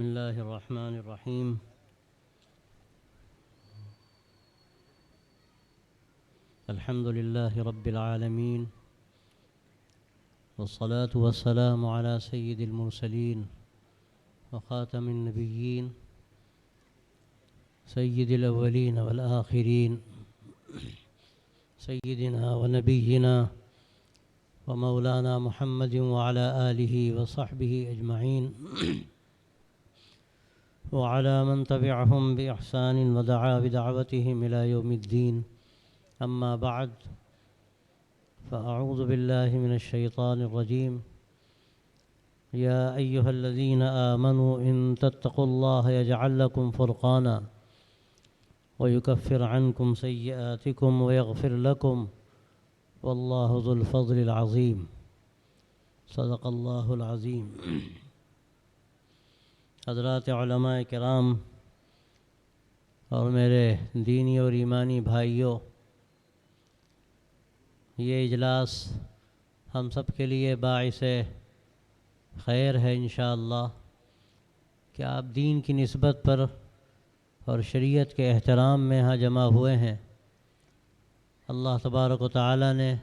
بسم الله الرحمن الرحيم. الحمد لله رب العالمين، والصلاة والسلام على سيد المرسلين وخاتم النبيين سيد الأولين والآخرين، سيدنا ونبينا ومولانا محمد وعلى آله وصحبه أجمعين وعلى من تبعهم بإحسان ودعا بدعوتهم إلى يوم الدين. أما بعد، فأعوذ بالله من الشيطان الرجيم. يا أيها الذين آمنوا إن تتقوا الله يجعل لكم فرقانا ويكفر عنكم سيئاتكم ويغفر لكم والله ذو الفضل العظيم. صدق الله العظيم. حضرات علماء کرام اور میرے دینی اور ایمانی بھائیوں، یہ اجلاس ہم سب کے لیے باعث خیر ہے انشاءاللہ کہ آپ دین کی نسبت پر اور شریعت کے احترام میں یہاں جمع ہوئے ہیں. اللہ تبارک و تعالی نے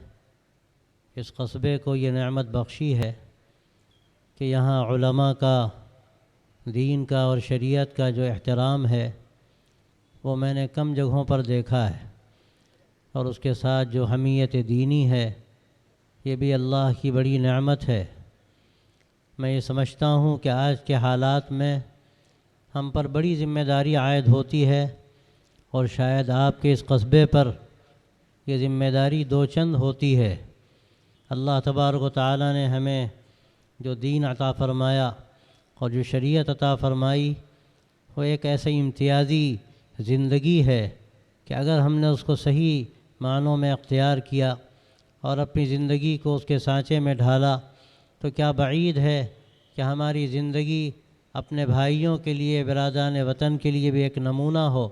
اس قصبے کو یہ نعمت بخشی ہے کہ یہاں علماء کا، دین کا اور شریعت کا جو احترام ہے وہ میں نے کم جگہوں پر دیکھا ہے، اور اس کے ساتھ جو حمیت دینی ہے یہ بھی اللہ کی بڑی نعمت ہے. میں یہ سمجھتا ہوں کہ آج کے حالات میں ہم پر بڑی ذمہ داری عائد ہوتی ہے، اور شاید آپ کے اس قصبے پر یہ ذمہ داری دو چند ہوتی ہے. اللہ تبارک و تعالی نے ہمیں جو دین عطا فرمایا اور جو شریعت عطا فرمائی وہ ایک ایسی امتیازی زندگی ہے کہ اگر ہم نے اس کو صحیح معنوں میں اختیار کیا اور اپنی زندگی کو اس کے سانچے میں ڈھالا تو کیا بعید ہے کہ ہماری زندگی اپنے بھائیوں کے لیے، برادران وطن کے لیے بھی ایک نمونہ ہو.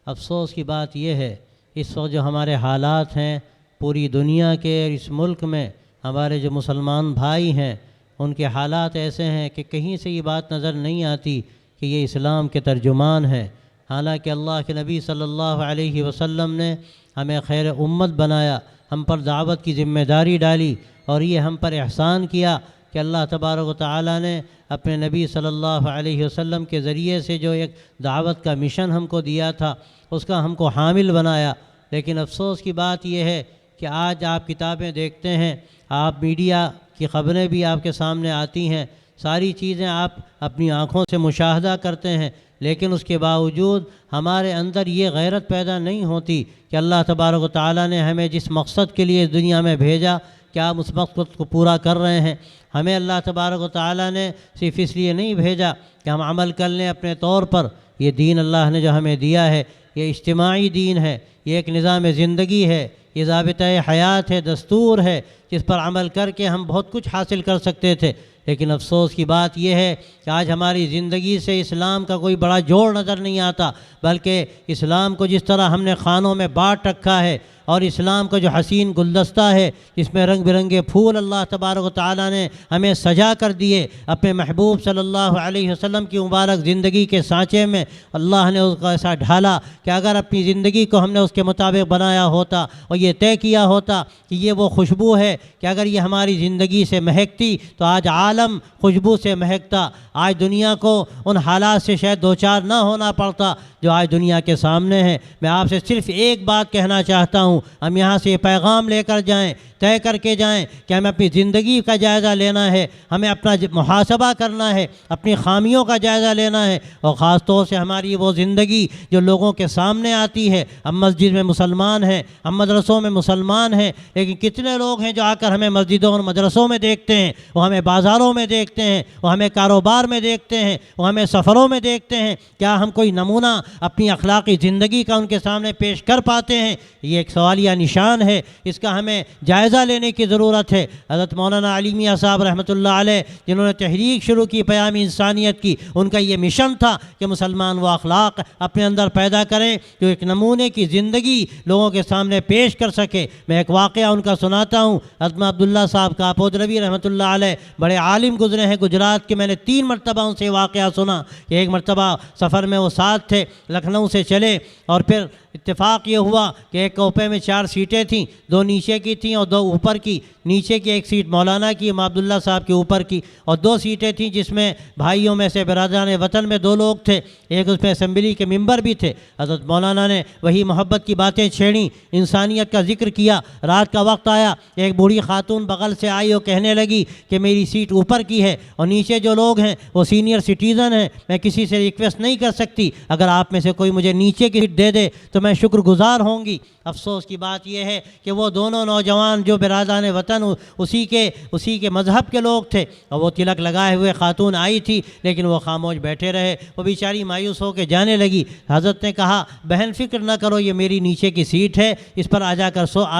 افسوس کی بات یہ ہے اس وقت جو ہمارے حالات ہیں پوری دنیا کے اور اس ملک میں ہمارے جو مسلمان بھائی ہیں ان کے حالات ایسے ہیں کہ کہیں سے یہ بات نظر نہیں آتی کہ یہ اسلام کے ترجمان ہیں. حالانکہ اللہ کے نبی صلی اللہ علیہ وسلم نے ہمیں خیر امت بنایا، ہم پر دعوت کی ذمہ داری ڈالی، اور یہ ہم پر احسان کیا کہ اللہ تبارک و تعالی نے اپنے نبی صلی اللہ علیہ وسلم کے ذریعے سے جو ایک دعوت کا مشن ہم کو دیا تھا اس کا ہم کو حامل بنایا. لیکن افسوس کی بات یہ ہے کہ آج آپ کتابیں دیکھتے ہیں، آپ میڈیا کی خبریں بھی آپ کے سامنے آتی ہیں، ساری چیزیں آپ اپنی آنکھوں سے مشاہدہ کرتے ہیں، لیکن اس کے باوجود ہمارے اندر یہ غیرت پیدا نہیں ہوتی کہ اللہ تبارک و تعالیٰ نے ہمیں جس مقصد کے لیے اس دنیا میں بھیجا کیا ہم اس مقصد کو پورا کر رہے ہیں. ہمیں اللہ تبارک و تعالیٰ نے صرف اس لیے نہیں بھیجا کہ ہم عمل کر لیں اپنے طور پر. یہ دین اللہ نے جو ہمیں دیا ہے یہ اجتماعی دین ہے، یہ ایک نظام زندگی ہے، یہ ضابطۂ حیات ہے، دستور ہے جس پر عمل کر کے ہم بہت کچھ حاصل کر سکتے تھے. لیکن افسوس کی بات یہ ہے کہ آج ہماری زندگی سے اسلام کا کوئی بڑا جوڑ نظر نہیں آتا، بلکہ اسلام کو جس طرح ہم نے خانوں میں بانٹ رکھا ہے، اور اسلام کا جو حسین گلدستہ ہے جس میں رنگ برنگے پھول اللہ تبارک و تعالیٰ نے ہمیں سجا کر دیے، اپنے محبوب صلی اللہ علیہ وسلم کی مبارک زندگی کے سانچے میں اللہ نے اس کو ایسا ڈھالا کہ اگر اپنی زندگی کو ہم نے اس کے مطابق بنایا ہوتا اور یہ طے کیا ہوتا کہ یہ وہ خوشبو ہے کہ اگر یہ ہماری زندگی سے مہکتی تو آج عالم خوشبو سے مہکتا، آج دنیا کو ان حالات سے شاید دوچار نہ ہونا پڑتا جو آج دنیا کے سامنے ہیں. میں آپ سے صرف ایک بات کہنا چاہتا ہوں، ہم یہاں سے یہ پیغام لے کر جائیں، طے کر کے جائیں کہ ہمیں اپنی زندگی کا جائزہ لینا ہے، ہمیں اپنا محاسبہ کرنا ہے، اپنی خامیوں کا جائزہ لینا ہے، اور خاص طور سے ہماری وہ زندگی جو لوگوں کے سامنے آتی ہے. ہم مسجد میں مسلمان ہیں، ہم مدرسوں میں مسلمان ہیں، لیکن کتنے لوگ ہیں جو آ کر ہمیں مسجدوں اور مدرسوں میں دیکھتے ہیں، وہ ہمیں بازاروں میں دیکھتے ہیں، وہ ہمیں کاروبار میں دیکھتے ہیں، وہ ہمیں سفروں میں دیکھتے ہیں. کیا ہم کوئی نمونہ اپنی اخلاقی زندگی کا ان کے سامنے پیش کر پاتے ہیں؟ یہ ایک سوالیہ نشان ہے، اس کا ہمیں جائزہ لینے کی ضرورت ہے۔ حضرت مولانا علی میاں صاحب رحمۃ اللہ علیہ جنہوں نے تحریک شروع کی پیام انسانیت کی، ان کا یہ مشن تھا کہ مسلمان وہ اخلاق اپنے اندر پیدا کریں جو ایک نمونے کی زندگی لوگوں کے سامنے پیش کر سکے۔ میں ایک واقعہ ان کا سناتا ہوں۔ حضرت عبداللہ صاحب کاپودروی رحمۃ اللہ علیہ بڑے عالم گزرے ہیں گجرات کے، میں نے 3 مرتبہ ان سے واقعہ سنا کہ ایک مرتبہ سفر میں وہ ساتھ تھے، لکھنؤ سے چلے اور پھر اتفاق یہ ہوا کہ ایک کوپے میں 4 سیٹیں تھیں، 2 نیچے کی تھیں اور 2 اوپر کی۔ نیچے کی ایک سیٹ مولانا کی، عبداللہ صاحب کے اوپر کی، اور 2 سیٹیں تھیں جس میں بھائیوں میں سے برادران وطن میں 2 لوگ تھے، ایک اس میں اسمبلی کے ممبر بھی تھے۔ حضرت مولانا نے وہی محبت کی باتیں چھیڑیں، انسانیت کا ذکر کیا۔ رات کا وقت آیا، ایک بوڑھی خاتون بغل سے آئی اور کہنے لگی کہ میری سیٹ اوپر کی ہے اور نیچے جو لوگ ہیں وہ سینئر سٹیزن ہیں، میں کسی سے ریکویسٹ نہیں کر سکتی، اگر آپ میں سے کوئی مجھے نیچے کی سیٹ دے دے تو میں شکر گزار ہوں گی۔ افسوس کی بات یہ ہے کہ وہ دونوں نوجوان جو برادران وطن اسی کے مذہب کے لوگ تھے، اور وہ تلک لگائے ہوئے خاتون آئی تھی لیکن وہ خاموش بیٹھے رہے۔ وہ بیچاری مایوس ہو کے جانے لگی۔ حضرت نے کہا بہن فکر نہ کرو، یہ میری نیچے کی سیٹ ہے، اس پر آ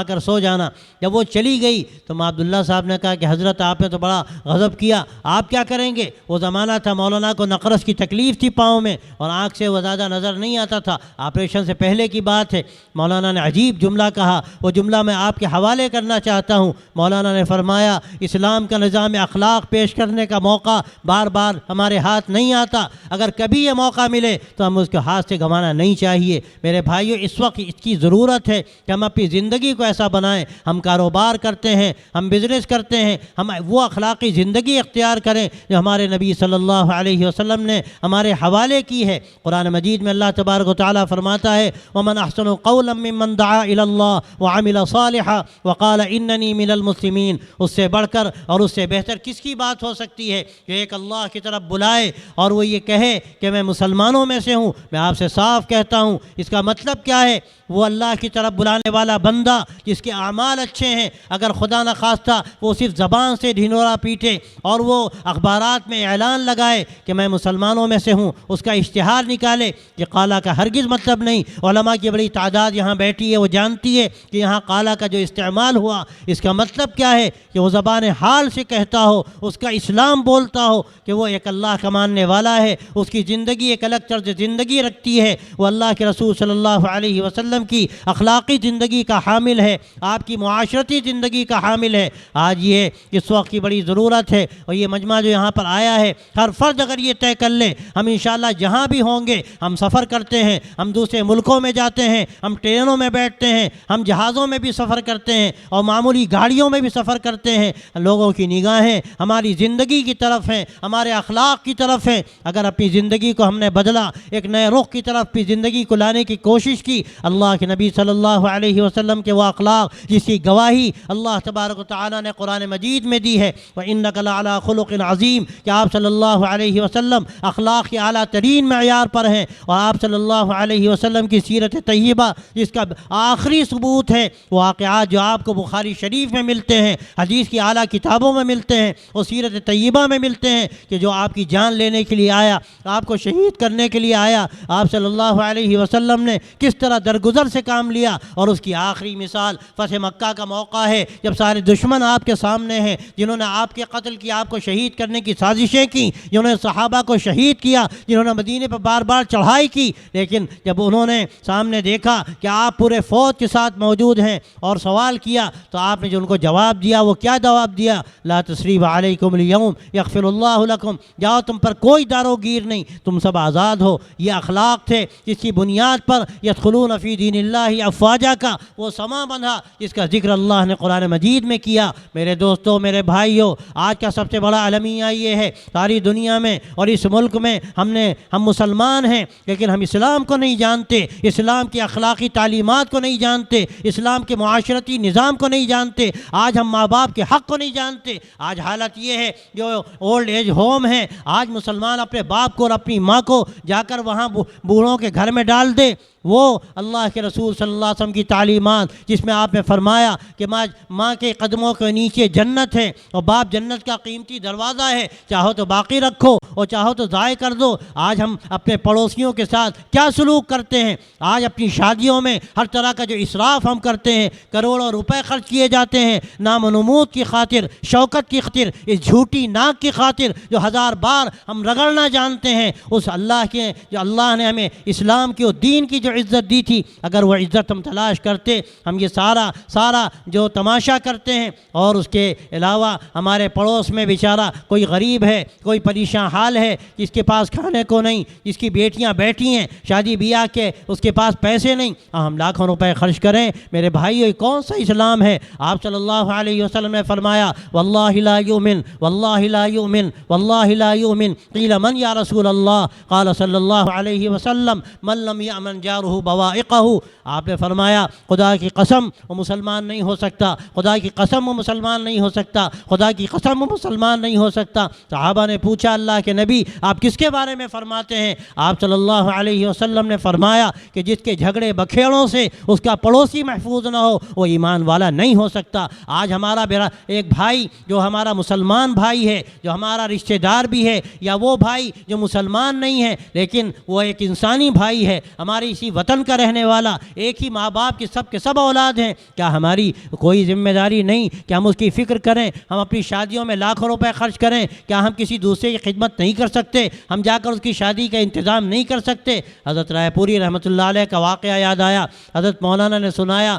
کر سو جانا۔ جب وہ چلی گئی تو عبداللہ صاحب نے کہا کہ حضرت آپ نے تو بڑا غضب کیا، آپ کیا کریں گے؟ وہ زمانہ تھا مولانا کو نقرس کی تکلیف تھی پاؤں میں اور آنکھ سے وہ زیادہ نظر نہیں آتا تھا، آپریشن سے پہلے کی بات ہے۔ مولانا نے عجیب جملہ کہا، وہ جملہ میں آپ کے حوالے کرنا چاہتا ہوں۔ مولانا نے فرمایا اسلام کا نظام اخلاق پیش کرنے کا موقع بار بار ہمارے ہاتھ نہیں آتا، اگر کبھی یہ موقع ملے تو ہم اس کے ہاتھ سے گنوانا نہیں چاہیے۔ میرے بھائیو، اس وقت اس کی ضرورت ہے کہ ہم اپنی زندگی کو ایسا بنائیں، ہم کاروبار کرتے ہیں، ہم بزنس کرتے ہیں، ہم وہ اخلاقی زندگی اختیار کریں جو ہمارے نبی صلی اللہ علیہ وسلم نے ہمارے حوالے کی ہے۔ قرآن مجید میں اللہ تبارک و تعالیٰ فرماتا ہے وَمَنْ أَحْسَنُ قَوْلًا مِّمَّنْ دَعَا إِلَى اللَّهِ وَعَمِلَ صَالِحًا وَقَالَ إِنَّنِي مِنَ الْمُسْلِمِينَ۔ اس سے بڑھ کر اور اس سے بہتر کس کی بات ہو سکتی ہے کہ ایک اللہ کی طرف بلائے اور وہ یہ کہے کہ میں مسلمانوں میں سے ہوں۔ میں آپ سے صاف کہتا ہوں، اس کا مطلب کیا ہے؟ وہ اللہ کی طرف بلانے والا بندہ جس کے اعمال اچھے ہیں، اگر خدا نخواستہ وہ صرف زبان سے ڈھنڈورا پیٹے اور وہ اخبارات میں اعلان لگائے کہ میں مسلمانوں میں سے ہوں، اس کا اشتہار نکالے، یہ قالا کا ہرگز مطلب نہیں۔ علماء کی بڑی تعداد یہاں بیٹھی ہے، وہ جانتی ہے کہ یہاں قالا کا جو استعمال ہوا اس کا مطلب کیا ہے کہ وہ زبان حال سے کہتا ہو، اس کا اسلام بولتا ہو کہ وہ ایک اللہ کا ماننے والا ہے، اس کی زندگی ایک الگ طرز زندگی رکھتی ہے، وہ اللہ کے رسول صلی اللہ علیہ وسلم کی اخلاقی زندگی کا حامل ہے، آپ کی معاشرتی زندگی کا حامل ہے۔ آج یہ اس وقت کی بڑی ضرورت ہے، اور یہ مجمع جو یہاں پر آیا ہے، ہر فرد اگر یہ طے کر لے، ہم انشاءاللہ جہاں بھی ہوں گے، ہم سفر کرتے ہیں، ہم دوسرے ملکوں میں جاتے ہیں، ہم ٹرینوں میں بیٹھتے ہیں، ہم جہازوں میں بھی سفر کرتے ہیں اور معمولی گاڑیوں میں بھی سفر کرتے ہیں، لوگوں کی نگاہیں ہماری زندگی کی طرف ہیں، ہمارے اخلاق کی طرف ہیں۔ اگر اپنی زندگی کو ہم نے بدلا، ایک نئے رخ کی طرف اپنی زندگی کو لانے کی کوشش کی، اللہ کے نبی صلی اللہ علیہ وسلم کے وہ اخلاق جس کی گواہی اللہ تبارک و تعالیٰ نے قرآن مجید میں دی ہے، وَإِنَّكَ لَعَلَىٰ خُلُقٍ عَظِيمٍ، کہ آپ صلی اللہ علیہ وسلم اخلاق کے اعلیٰ ترین معیار پر ہیں، اور آپ صلی اللہ علیہ وسلم کی سیرت طیبہ جس کا آخری ثبوت ہے، وہ واقعات جو آپ کو بخاری شریف میں ملتے ہیں، حدیث کی اعلیٰ کتابوں میں ملتے ہیں، اور سیرت طیبہ میں ملتے ہیں، کہ جو آپ کی جان لینے کے لیے آیا، آپ کو شہید کرنے کے لیے آیا، آپ صلی اللہ علیہ وسلم نے کس طرح درگزر سے کام لیا، اور اس کی آخری مثال فتح مکہ کا موقع ہے، جب سارے دشمن آپ کے سامنے ہیں، جنہوں نے آپ کے قتل کی، آپ کو شہید کرنے کی سازشیں کی، جنہوں نے صحابہ کو شہید کیا، جنہوں نے مدینے پر بار بار چڑھائی کی، لیکن جب انہوں نے سامنے دیکھا کہ آپ پورے فوج کے ساتھ موجود ہیں اور سوال کیا، تو آپ نے جو ان کو جواب دیا، وہ کیا جواب دیا؟ لا تثریب علیکم اليوم یغفر اللہ لکم، جاؤ تم پر کوئی داروگیر نہیں، تم سب آزاد ہو۔ یہ اخلاق تھے جس کی بنیاد پر یدخلون فی دین اللہ افواجا کا وہ سما بندھا، جس کا ذکر اللہ نے قرآن مجید میں کیا۔ میرے دوستوں، میرے بھائیوں، آج کا سب سے بڑا المیہ یہ ہے، ساری دنیا میں اور اس ملک میں ہم مسلمان ہیں، لیکن ہم اسلام کو نہیں جانتے، اسلام کی اخلاقی تعلیمات کو نہیں جانتے، اسلام کے معاشرتی نظام کو نہیں جانتے، آج ہم ماں باپ کے حق کو نہیں جانتے۔ آج حالت یہ ہے، جو اولڈ ایج ہوم ہے، آج مسلمان اپنے باپ کو اور اپنی ماں کو جا کر وہاں بوڑھوں کے گھر میں ڈال دے، وہ اللہ کے رسول صلی اللہ علیہ وسلم کی تعلیمات جس میں آپ نے فرمایا کہ ماں کے قدموں کے نیچے جنت ہے اور باپ جنت کا قیمتی دروازہ ہے، چاہو تو باقی رکھو اور چاہو تو ضائع کر دو۔ آج ہم اپنے پڑوسیوں کے ساتھ کیا سلوک کرتے ہیں؟ آج اپنی شادیوں میں ہر طرح کا جو اسراف ہم کرتے ہیں، کروڑوں روپے خرچ کیے جاتے ہیں نام و نمود کی خاطر، شوکت کی خاطر، اس جھوٹی ناک کی خاطر جو ہزار بار ہم رگڑنا جانتے ہیں۔ اس اللہ کے جو اللہ نے ہمیں اسلام کی اور دین کی جو عزت دی تھی، اگر وہ عزت ہم تلاش کرتے، ہم یہ سارا جو تماشا کرتے ہیں۔ اور اس کے علاوہ ہمارے پڑوس میں بیچارہ کوئی غریب ہے، کوئی پریشان حال ہے، جس کے پاس کھانے کو نہیں، جس کی بیٹیاں بیٹھی ہیں شادی بیاہ کے، اس کے پاس پیسے نہیں، ہم لاکھوں روپے خرچ کریں۔ میرے بھائیو، یہ کون سا اسلام ہے؟ آپ صلی اللہ علیہ وسلم نے فرمایا واللہ لا یؤمن واللہ لا یؤمن واللہ لا یؤمن قیل من یا رسول اللہ قال صلی اللہ علیہ وسلم من لم یأمن جارہ بوائقہ۔ آپ نے فرمایا خدا کی قسم وہ مسلمان نہیں ہو سکتا، خدا کی قسم وہ مسلمان نہیں ہو سکتا، خدا کی قسم وہ مسلمان نہیں ہو سکتا۔ صحابہ نے پوچھا اللہ کے نبی آپ کس کے بارے میں فرماتے ہیں؟ آپ صلی اللہ علیہ وسلم نے فرمایا کہ جس کے جھگڑے بکھیڑوں سے اس کا پڑوسی محفوظ نہ ہو وہ ایمان والا نہیں ہو سکتا۔ آج ہمارا ایک بھائی جو ہمارا مسلمان بھائی ہے، جو ہمارا رشتہ دار بھی ہے، یا وہ بھائی جو مسلمان نہیں ہے لیکن وہ ایک انسانی بھائی ہے، ہمارے اسی وطن کا رہنے والا، ایک ہی ماں باپ کی سب کے سب اولاد ہیں، کیا ہماری کوئی ذمہ داری نہیں کہ ہم اس کی فکر کریں؟ ہم اپنی شادیوں میں لاکھوں روپے خرچ کریں، کیا ہم کسی دوسرے کی خدمت نہیں کر سکتے؟ ہم جا کر اس کی شادی کا انتظام نہیں کر سکتے؟ حضرت رائے پوری رحمۃ اللہ علیہ کا واقعہ یاد آیا۔ حضرت مولانا نے سنایا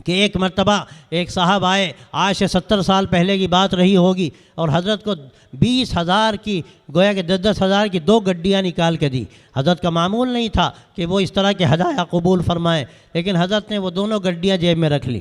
کہ ایک مرتبہ ایک صاحب آئے، آج سے 70 سال پہلے کی بات رہی ہوگی، اور حضرت کو 20,000 کی گویا کہ 10,000 کی 2 گڈیاں نکال کے دی۔ حضرت کا معمول نہیں تھا کہ وہ اس طرح کے ہدایہ قبول فرمائے، لیکن حضرت نے وہ دونوں گڈیاں جیب میں رکھ لی۔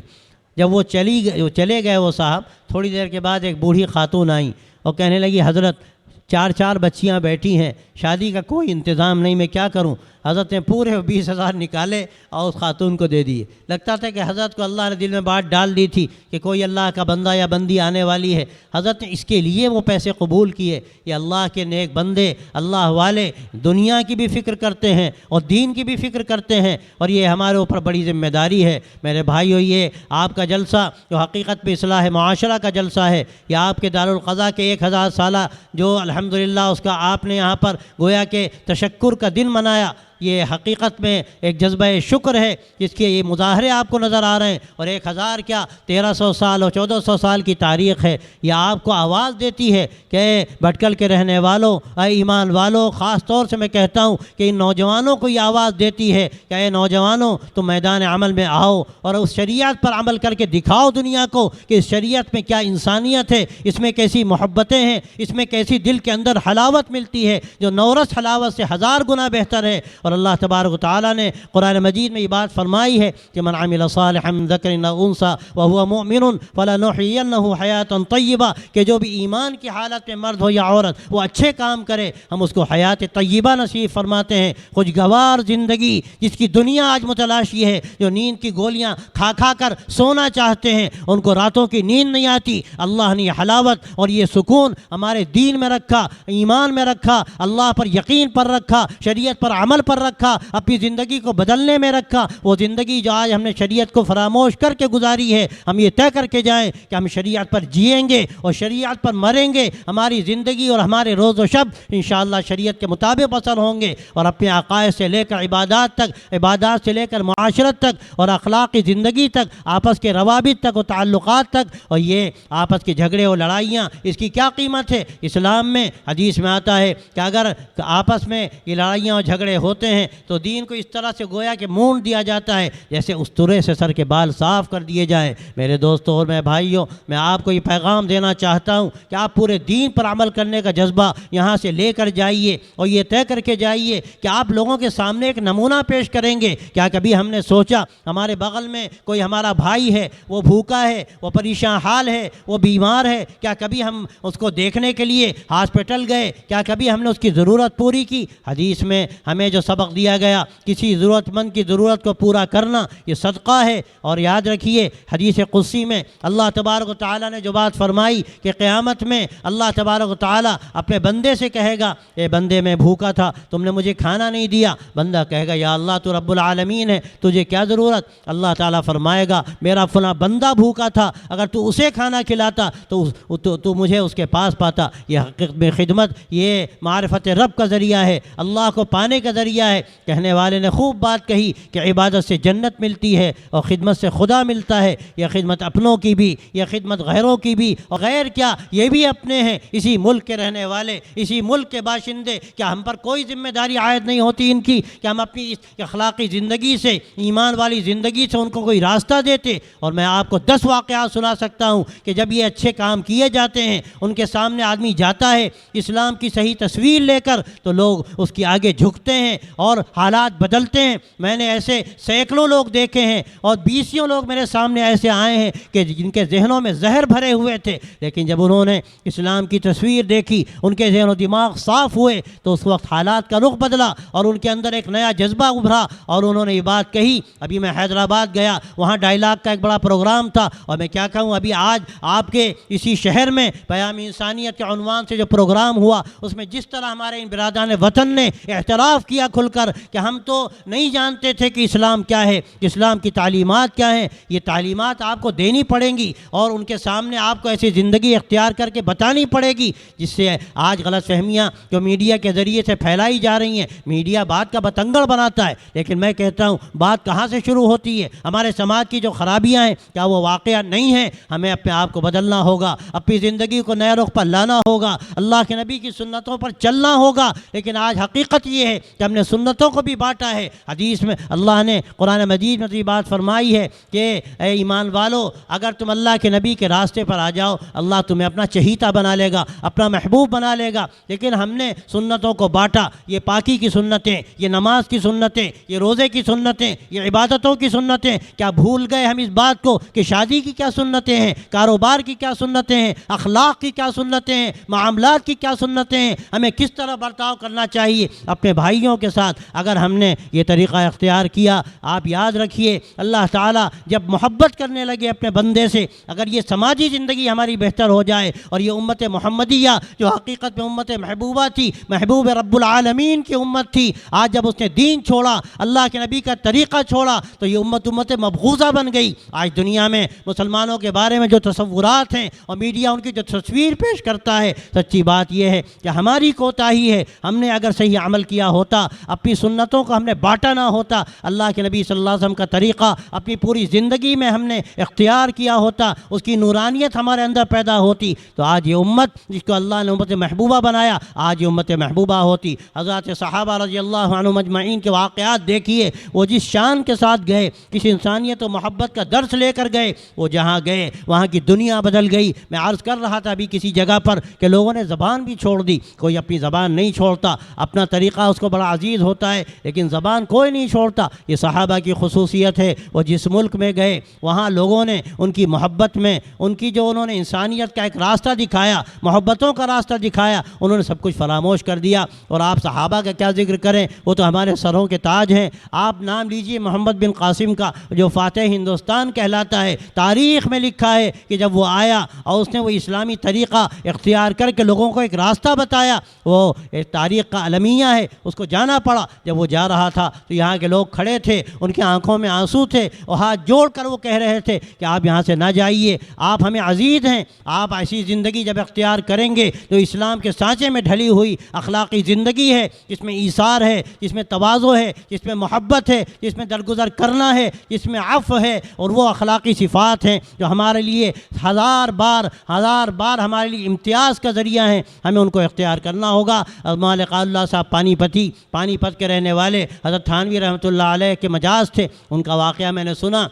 جب وہ چلے گئے وہ صاحب، تھوڑی دیر کے بعد ایک بوڑھی خاتون آئیں اور کہنے لگی حضرت 4 بچیاں بیٹھی ہیں، شادی کا کوئی انتظام نہیں، میں کیا کروں؟ حضرت نے پورے 20,000 نکالے اور اس خاتون کو دے دیے۔ لگتا تھا کہ حضرت کو اللہ نے دل میں بات ڈال دی تھی کہ کوئی اللہ کا بندہ یا بندی آنے والی ہے۔ حضرت نے اس کے لیے وہ پیسے قبول کیے۔ یہ اللہ کے نیک بندے، اللہ والے دنیا کی بھی فکر کرتے ہیں اور دین کی بھی فکر کرتے ہیں، اور یہ ہمارے اوپر بڑی ذمہ داری ہے۔ میرے بھائیو، یہ آپ کا جلسہ جو حقیقت میں اصلاح معاشرہ کا جلسہ ہے، یا آپ کے دارالقضا کے 1000 سالہ جو الحمدللہ اس کا آپ نے یہاں پر گویا کہ تشکر کا دن منایا، یہ حقیقت میں ایک جذبہ شکر ہے جس کے یہ مظاہرے آپ کو نظر آ رہے ہیں، اور 1000 کیا 1300 سال اور 1400 سال کی تاریخ ہے۔ یہ آپ کو آواز دیتی ہے کہ اے بھٹکل کے رہنے والوں، اے ایمان والوں، خاص طور سے میں کہتا ہوں کہ ان نوجوانوں کو یہ آواز دیتی ہے کہ اے نوجوانوں، تم میدان عمل میں آؤ اور اس شریعت پر عمل کر کے دکھاؤ دنیا کو کہ اس شریعت میں کیا انسانیت ہے، اس میں کیسی محبتیں ہیں، اس میں کیسی دل کے اندر حلاوت ملتی ہے جو نورس حلاوت سے 1000 گنا بہتر ہے۔ اور اللہ تبارک و تعالیٰ نے قرآن مجید میں یہ بات فرمائی ہے کہ من عمل صالحا من ذکر او انثی وهو مؤمن فلنحيينه حیاتا طیبہ، کہ جو بھی ایمان کی حالت میں مرد ہو یا عورت وہ اچھے کام کرے، ہم اس کو حیات طیبہ نصیب فرماتے ہیں، خوشگوار زندگی جس کی دنیا آج متلاشی ہے۔ جو نیند کی گولیاں کھا کر سونا چاہتے ہیں، ان کو راتوں کی نیند نہیں آتی، اللہ نے یہ حلاوت اور یہ سکون ہمارے دین میں رکھا، ایمان میں رکھا، اللہ پر یقین پر رکھا، شریعت پر عمل پر رکھا، اپنی زندگی کو بدلنے میں رکھا۔ وہ زندگی جو آج ہم نے شریعت کو فراموش کر کے گزاری ہے، ہم یہ طے کر کے جائیں کہ ہم شریعت پر جئیں گے اور شریعت پر مریں گے۔ ہماری زندگی اور ہمارے روز و شب انشاءاللہ شریعت کے مطابق بسر ہوں گے، اور اپنے عقائد سے لے کر عبادات تک، عبادات سے لے کر معاشرت تک، اور اخلاقی زندگی تک، آپس کے روابط تک و تعلقات تک۔ اور یہ آپس کے جھگڑے اور لڑائیاں، اس کی کیا قیمت ہے؟ اسلام میں حدیث میں آتا ہے کہ اگر آپس میں یہ لڑائیاں اور جھگڑے ہوتے ہیں تو دین کو اس طرح سے گویا کہ مونڈ دیا جاتا ہے جیسے استرے سے سر کے بال صاف کر دیے جائیں۔ میرے دوستوں اور میں بھائیوں، میں آپ کو یہ پیغام دینا چاہتا ہوں کہ آپ پورے دین پر عمل کرنے کا جذبہ یہاں سے لے کر جائیے، اور یہ طے کر کے جائیے کہ آپ لوگوں کے سامنے ایک نمونہ پیش کریں گے۔ کیا کبھی ہم نے سوچا ہمارے بغل میں کوئی ہمارا بھائی ہے، وہ بھوکا ہے، وہ پریشان حال ہے، وہ بیمار ہے، کیا کبھی ہم اس کو دیکھنے کے لیے ہاسپٹل گئے؟ کیا کبھی ہم نے اس کی ضرورت پوری کی؟ حدیث میں ہمیں جو سبق سبق دیا گیا، کسی ضرورت مند کی ضرورت کو پورا کرنا یہ صدقہ ہے۔ اور یاد رکھیے حدیث قدسی میں اللہ تبارک و تعالیٰ نے جو بات فرمائی کہ قیامت میں اللہ تبارک و تعالیٰ اپنے بندے سے کہے گا، اے بندے میں بھوکا تھا، تم نے مجھے کھانا نہیں دیا۔ بندہ کہے گا یا اللہ تو رب العالمین ہے، تجھے کیا ضرورت؟ اللہ تعالیٰ فرمائے گا میرا فلاں بندہ بھوکا تھا، اگر تو اسے کھانا کھلاتا تو مجھے اس کے پاس پاتا۔ یہ حقیقت میں خدمت یہ معرفت رب کا ذریعہ ہے، اللہ کو پانے کا ذریعہ ہے۔ کہنے والے نے خوب بات کہی کہ عبادت سے جنت ملتی ہے اور خدمت سے خدا ملتا ہے۔ یہ خدمت اپنوں کی بھی، یہ خدمت غیروں کی بھی، اور غیر کیا یہ بھی اپنے ہیں، اسی ملک کے رہنے والے، اسی ملک کے باشندے۔ کیا ہم پر کوئی ذمہ داری عائد نہیں ہوتی ان کی کہ ہم اپنی اس اخلاقی زندگی سے، ایمان والی زندگی سے ان کو کوئی راستہ دیتے؟ اور میں آپ کو 10 واقعات سنا سکتا ہوں کہ جب یہ اچھے کام کیے جاتے ہیں، ان کے سامنے آدمی جاتا ہے اسلام کی صحیح تصویر لے کر، تو لوگ اس کی آگے جھکتے ہیں اور حالات بدلتے ہیں۔ میں نے ایسے سینکڑوں لوگ دیکھے ہیں اور 20 لوگ میرے سامنے ایسے آئے ہیں کہ جن کے ذہنوں میں زہر بھرے ہوئے تھے، لیکن جب انہوں نے اسلام کی تصویر دیکھی، ان کے ذہن و دماغ صاف ہوئے، تو اس وقت حالات کا رخ بدلا اور ان کے اندر ایک نیا جذبہ ابھرا اور انہوں نے یہ بات کہی۔ ابھی میں حیدرآباد گیا، وہاں ڈائیلاگ کا ایک بڑا پروگرام تھا، اور میں کیا کہوں، ابھی آج آپ کے اسی شہر میں پیام انسانیت کے عنوان سے جو پروگرام ہوا، اس میں جس طرح ہمارے ان برادران وطن نے اعتراف کیا کھل کر کہ ہم تو نہیں جانتے تھے کہ اسلام کیا ہے، اسلام کی تعلیمات کیا ہیں، یہ تعلیمات آپ کو دینی پڑیں گی اور ان کے سامنے آپ کو ایسی زندگی اختیار کر کے بتانی پڑے گی، جس سے آج غلط فہمیاں جو میڈیا کے ذریعے سے پھیلائی جا رہی ہیں۔ میڈیا بات کا بتنگڑ بناتا ہے، لیکن میں کہتا ہوں بات کہاں سے شروع ہوتی ہے؟ ہمارے سماج کی جو خرابیاں ہیں کیا وہ واقعہ نہیں ہیں؟ ہمیں اپنے آپ کو بدلنا ہوگا، اپنی زندگی کو نئے رخ پر لانا ہوگا، اللہ کے نبی کی سنتوں پر چلنا ہوگا۔ لیکن آج حقیقت یہ ہے کہ ہم نے سنتوں کو بھی بانٹا ہے۔ حدیث میں اللہ نے قرآن مجید میں یہ بات فرمائی ہے کہ اے ایمان والو، اگر تم اللہ کے نبی کے راستے پر آ جاؤ، اللہ تمہیں اپنا چہیتا بنا لے گا، اپنا محبوب بنا لے گا۔ لیکن ہم نے سنتوں کو بانٹا، یہ پاکی کی سنتیں، یہ نماز کی سنتیں، یہ روزے کی سنتیں، یہ عبادتوں کی سنتیں۔ کیا بھول گئے ہم اس بات کو کہ شادی کی کیا سنتیں ہیں، کاروبار کی کیا سنتیں ہیں، اخلاق کی کیا سنتیں ہیں، معاملات کی کیا سنتیں ہیں، ہمیں کس طرح برتاؤ کرنا چاہیے اپنے بھائیوں کے ساتھ؟ اگر ہم نے یہ طریقہ اختیار کیا، آپ یاد رکھیے اللہ تعالیٰ جب محبت کرنے لگے اپنے بندے سے، اگر یہ سماجی زندگی ہماری بہتر ہو جائے اور یہ امت محمدیہ جو حقیقت میں امت محبوبہ تھی، محبوب رب العالمین کی امت تھی، آج جب اس نے دین چھوڑا، اللہ کے نبی کا طریقہ چھوڑا، تو یہ امت مبغوضہ بن گئی۔ آج دنیا میں مسلمانوں کے بارے میں جو تصورات ہیں اور میڈیا ان کی جو تصویر پیش کرتا ہے، سچی بات یہ ہے کہ ہماری کوتاہی ہے۔ ہم نے اگر صحیح عمل کیا ہوتا، اپنی سنتوں کو ہم نے بانٹا نہ ہوتا، اللہ کے نبی صلی اللہ علیہ وسلم کا طریقہ اپنی پوری زندگی میں ہم نے اختیار کیا ہوتا، اس کی نورانیت ہمارے اندر پیدا ہوتی، تو آج یہ امت جس کو اللہ نے امت محبوبہ بنایا، آج یہ امت محبوبہ ہوتی۔ حضرات صحابہ رضی اللہ عنہم اجمعین کے واقعات دیکھیے، وہ جس شان کے ساتھ گئے، کس انسانیت و محبت کا درس لے کر گئے، وہ جہاں گئے وہاں کی دنیا بدل گئی۔ میں عرض کر رہا تھا ابھی کسی جگہ پر کہ لوگوں نے زبان بھی چھوڑ دی، کوئی اپنی زبان نہیں چھوڑتا، اپنا طریقہ اس کو بڑا عزیز ہوتا ہے، لیکن زبان کوئی نہیں چھوڑتا۔ یہ صحابہ کی خصوصیت ہے، وہ جس ملک میں گئے وہاں لوگوں نے ان کی محبت میں، ان کی جو انہوں نے انسانیت کا ایک راستہ دکھایا، محبتوں کا راستہ دکھایا، انہوں نے سب کچھ فراموش کر دیا۔ اور آپ صحابہ کا کیا ذکر کریں، وہ تو ہمارے سروں کے تاج ہیں۔ آپ نام لیجئے محمد بن قاسم کا، جو فاتح ہندوستان کہلاتا ہے، تاریخ میں لکھا ہے کہ جب وہ آیا اور اس نے وہ اسلامی طریقہ اختیار کر کے لوگوں کو ایک راستہ بتایا، وہ ایک تاریخ کا المیہ ہے، اس کو جانا پڑا۔ جب وہ جا رہا تھا تو یہاں کے لوگ کھڑے تھے، ان کی آنکھوں میں آنسو تھے اور ہاتھ جوڑ کر وہ کہہ رہے تھے کہ آپ یہاں سے نہ جائیے، آپ ہمیں عزیز ہیں، آپ ایسی زندگی جب اختیار کریں گے جو اسلام کے سانچے میں ڈھلی ہوئی اخلاقی زندگی ہے، جس میں ایثار ہے، جس میں تواضع ہے، جس میں محبت ہے، جس میں درگزر کرنا ہے، جس میں عفو ہے، اور وہ اخلاقی صفات ہیں جو ہمارے لیے ہزار بار ہمارے لیے امتیاز کا ذریعہ ہیں، ہمیں ان کو اختیار کرنا ہوگا۔ مالک اللہ صاحب پانی پت کے رہنے والے حضرت تھانوی رحمۃ اللہ علیہ کے مجاز تھے، ان کا واقعہ میں نے سنا۔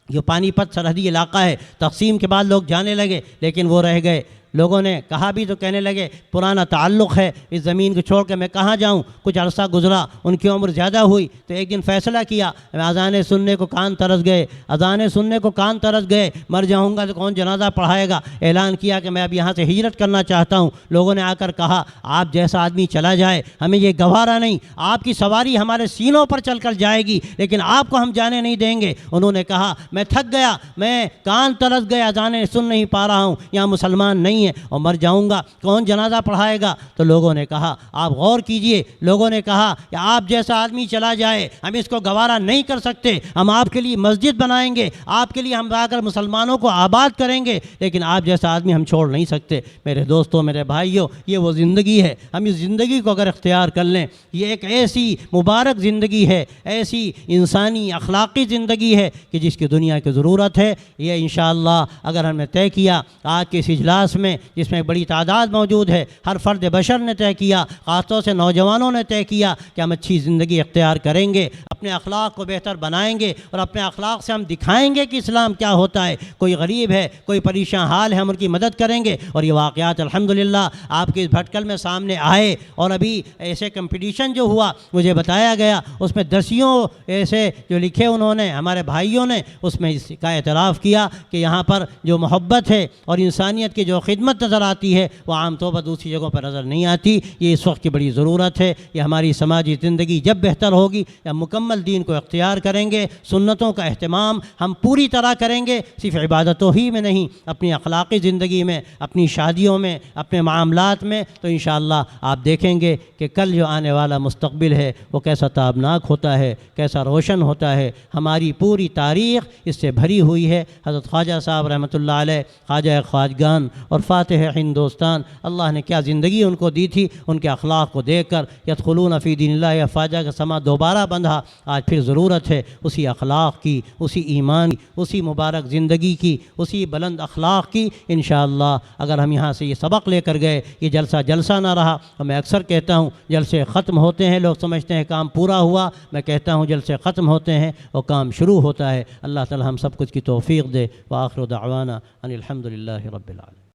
جو پانی پت سرحدی علاقہ ہے، تقسیم کے بعد لوگ جانے لگے لیکن وہ رہ گئے۔ لوگوں نے کہا بھی تو کہنے لگے پرانا تعلق ہے، اس زمین کو چھوڑ کے میں کہاں جاؤں، کچھ عرصہ گزرا، ان کی عمر زیادہ ہوئی تو ایک دن فیصلہ کیا، اذان سننے کو کان ترس گئے، اذان سننے کو کان ترس گئے، مر جاؤں گا تو کون جنازہ پڑھائے گا، اعلان کیا کہ میں اب یہاں سے ہجرت کرنا چاہتا ہوں۔ لوگوں نے آ کر کہا آپ جیسا آدمی چلا جائے ہمیں یہ گوارا نہیں، آپ کی سواری ہمارے سینوں پر چل کر جائے گی لیکن آپ کو ہم جانے نہیں دیں گے۔ انہوں نے کہا میں تھک گیا، میں کان ترس گیا، اذان سن نہیں پا رہا ہوں، یہاں مسلمان نہیں ہے اور مر جاؤں گا، کون جنازہ پڑھائے گا؟ تو لوگوں نے کہا آپ غور کیجئے، لوگوں نے کہا کہ آپ جیسا آدمی چلا جائے ہم اس کو گوارا نہیں کر سکتے، ہم آپ کے لیے مسجد بنائیں گے، آپ کے لیے ہم آ کر مسلمانوں کو آباد کریں گے، لیکن آپ جیسا آدمی ہم چھوڑ نہیں سکتے۔ میرے دوستوں، میرے بھائیوں، یہ وہ زندگی ہے، ہم اس زندگی کو اگر اختیار کر لیں، یہ ایک ایسی مبارک زندگی ہے، ایسی انسانی اخلاقی زندگی ہے کہ جس کی دنیا کی ضرورت ہے۔ یہ انشاءاللہ اگر ہم نے طے کیا آج کے اس اجلاس میں، جس میں بڑی تعداد موجود ہے، ہر فرد بشر نے طے کیا، خاص طور سے نوجوانوں نے طے کیا کہ ہم اچھی زندگی اختیار کریں گے، اپنے اخلاق کو بہتر بنائیں گے اور اپنے اخلاق سے ہم دکھائیں گے کہ اسلام کیا ہوتا ہے، کوئی غریب ہے، کوئی پریشان حال ہے، ہم ان کی مدد کریں گے۔ اور یہ واقعات الحمدللہ آپ کے اس بھٹکل میں سامنے آئے، اور ابھی ایسے کمپٹیشن جو ہوا مجھے بتایا گیا اس میں دسیوں ایسے جو لکھے انہوں نے ہمارے بھائیوں نے، اس میں اس کا اعتراف کیا کہ یہاں پر جو محبت ہے اور انسانیت کی جو خدمت نظر آتی ہے وہ عام طور پر دوسری جگہوں پر نظر نہیں آتی۔ یہ اس وقت کی بڑی ضرورت ہے۔ یہ ہماری سماجی زندگی جب بہتر ہوگی، یا مکمل دین کو اختیار کریں گے، سنتوں کا اہتمام ہم پوری طرح کریں گے، صرف عبادتوں ہی میں نہیں، اپنی اخلاقی زندگی میں، اپنی شادیوں میں، اپنے معاملات میں، تو انشاءاللہ آپ دیکھیں گے کہ کل جو آنے والا مستقبل ہے وہ کیسا تابناک ہوتا ہے، کیسا روشن ہوتا ہے۔ ہماری پوری تاریخ اس سے بھری ہوئی ہے۔ حضرت خواجہ صاحب رحمۃ اللہ علیہ، خواجہ خواجگان اور فاتح ہندوستان، اللہ نے کیا زندگی ان کو دی تھی، ان کے اخلاق کو دیکھ کر یدخلون فی دین اللہ افواجا کا سما دوبارہ بندھا۔ آج پھر ضرورت ہے اسی اخلاق کی، اسی ایمان کی، اسی مبارک زندگی کی، اسی بلند اخلاق کی۔ انشاءاللہ اگر ہم یہاں سے یہ سبق لے کر گئے، یہ جلسہ نہ رہا، اور میں اکثر کہتا ہوں جلسے ختم ہوتے ہیں، لوگ سمجھتے ہیں کام پورا ہوا، میں کہتا ہوں جلسے ختم ہوتے ہیں اور کام شروع ہوتا ہے۔ اللہ تعالی ہم سب کچھ کی توفیق دے۔ وآخر دعوانا ان الحمد للہ رب العالمین۔